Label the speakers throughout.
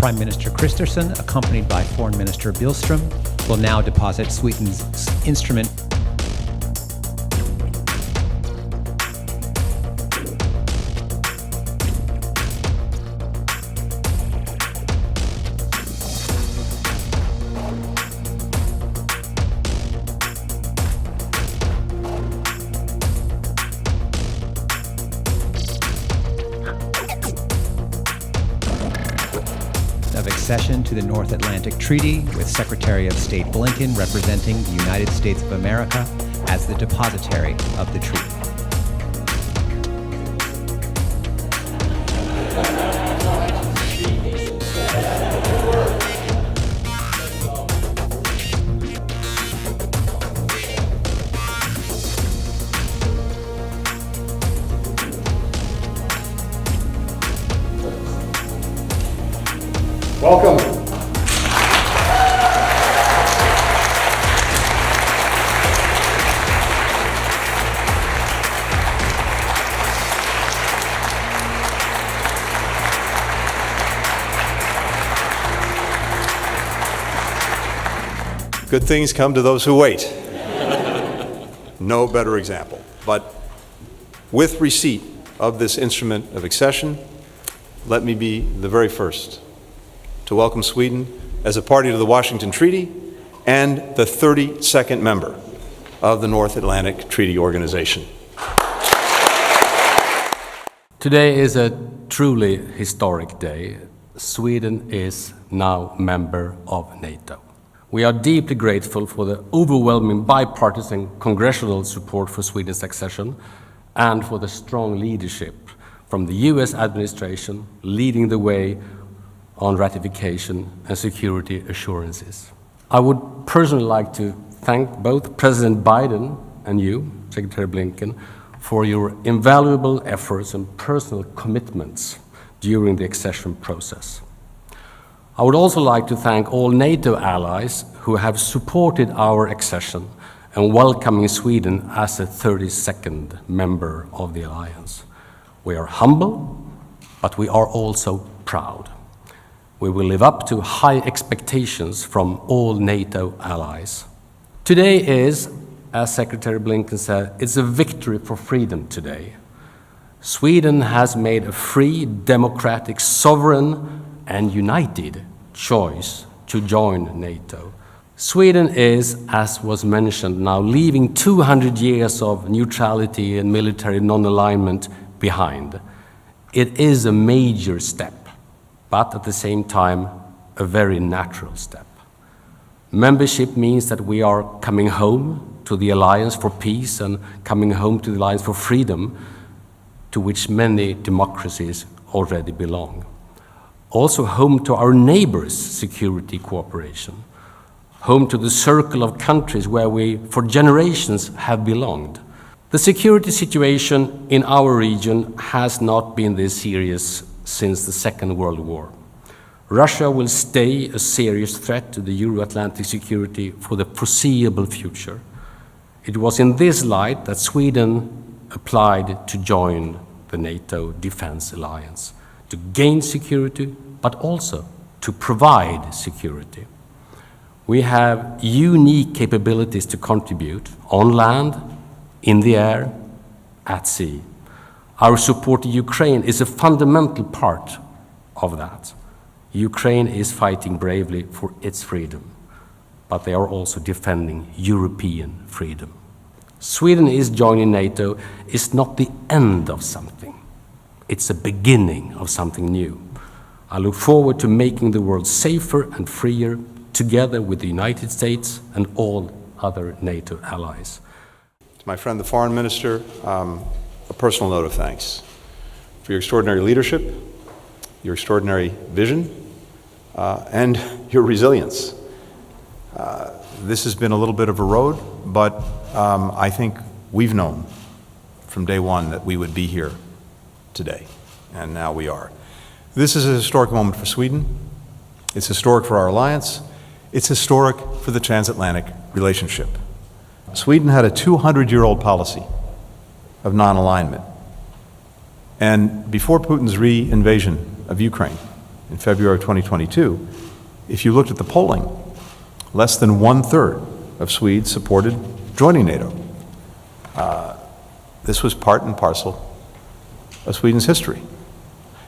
Speaker 1: Prime Minister Kristersson, accompanied by Foreign Minister Billström, will now deposit Sweden's instrument. Of accession to the North Atlantic Treaty, with Secretary of State Blinken representing the United States of America as the depositary of the treaty.
Speaker 2: Welcome. Good things come to those who wait. No better example. But with receipt of this instrument of accession, let me be the very first to welcome Sweden as a party to the Washington Treaty and the 32nd member of the North Atlantic Treaty Organization.
Speaker 3: Today is a truly historic day. Sweden is now member of NATO. We are deeply grateful for the overwhelming bipartisan congressional support for Sweden's accession and for the strong leadership from the US administration leading the way on ratification and security assurances. I would personally like to thank both President Biden and you, Secretary Blinken, for your invaluable efforts and personal commitments during the accession process. I would also like to thank all NATO allies who have supported our accession and welcoming Sweden as a 32nd member of the alliance. We are humble, but we are also proud. We will live up to high expectations from all NATO allies. Today is, as Secretary Blinken said, it's a victory for freedom today. Sweden has made a free, democratic, sovereign, and united choice to join NATO. Sweden is, as was mentioned, now leaving 200 years of neutrality and military non-alignment behind. It is a major step, but at the same time, a very natural step. Membership means that we are coming home to the Alliance for Peace and coming home to the Alliance for Freedom, to which many democracies already belong. Also home to our neighbors' security cooperation, home to the circle of countries where we, for generations, have belonged. The security situation in our region has not been this serious since the Second World War. Russia will stay a serious threat to the Euro-Atlantic security for the foreseeable future. It was in this light that Sweden applied to join the NATO Defense Alliance, to gain security, but also to provide security. We have unique capabilities to contribute on land, in the air, at sea. Our support to Ukraine is a fundamental part of that. Ukraine is fighting bravely for its freedom, but they are also defending European freedom. Sweden is joining NATO is not the end of something. It's a beginning of something new. I look forward to making the world safer and freer together with the United States and all other NATO allies.
Speaker 2: To my friend, the Foreign Minister, a personal note of thanks for your extraordinary leadership, your extraordinary vision, and your resilience. This has been a little bit of a road, but I think we've known from day one that we would be here today, and now we are. This is a historic moment for Sweden. It's historic for our alliance. It's historic for the transatlantic relationship. Sweden had a 200-year-old policy of non-alignment. And before Putin's re-invasion of Ukraine, in February of 2022, if you looked at the polling, less than 1/3 of Swedes supported joining NATO. This was part and parcel of Sweden's history.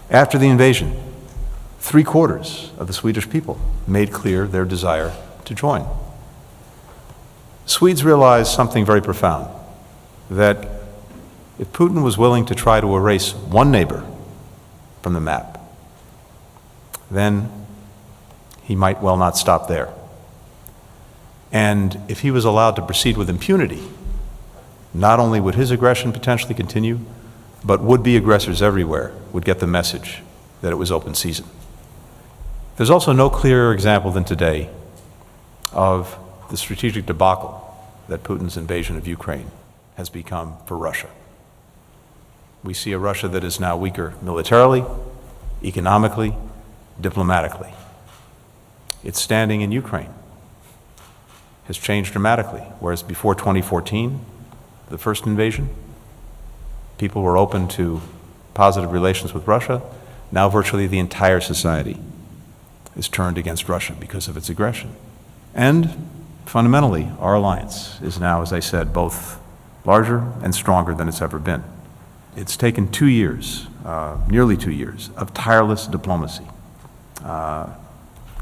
Speaker 2: After the invasion, 3/4 of the Swedish people made clear their desire to join. Swedes realized something very profound, that if Putin was willing to try to erase one neighbor from the map, then he might well not stop there. And if he was allowed to proceed with impunity, not only would his aggression potentially continue, but would-be aggressors everywhere would get the message that it was open season. There's also no clearer example than today of the strategic debacle that Putin's invasion of Ukraine has become for Russia. We see a Russia that is now weaker militarily, economically, diplomatically. Its standing in Ukraine has changed dramatically, whereas before 2014, the first invasion, people were open to positive relations with Russia. Now virtually the entire society is turned against Russia because of its aggression. And fundamentally, our alliance is now, as I said, both larger and stronger than it's ever been. It's taken 2 years, nearly 2 years, of tireless diplomacy,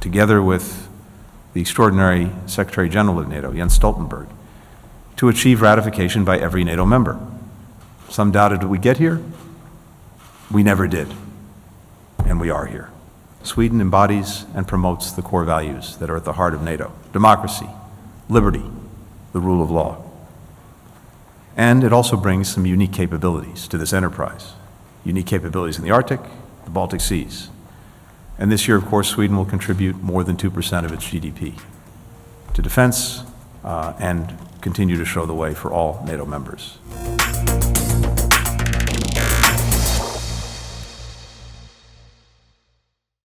Speaker 2: together with the extraordinary Secretary General of NATO, Jens Stoltenberg, to achieve ratification by every NATO member. Some doubted that we'd get here. We never did, and we are here. Sweden embodies and promotes the core values that are at the heart of NATO: democracy, liberty, the rule of law. And it also brings some unique capabilities to this enterprise, unique capabilities in the Arctic, the Baltic Seas. And this year, of course, Sweden will contribute more than 2% of its GDP to defense and continue to show the way for all NATO members.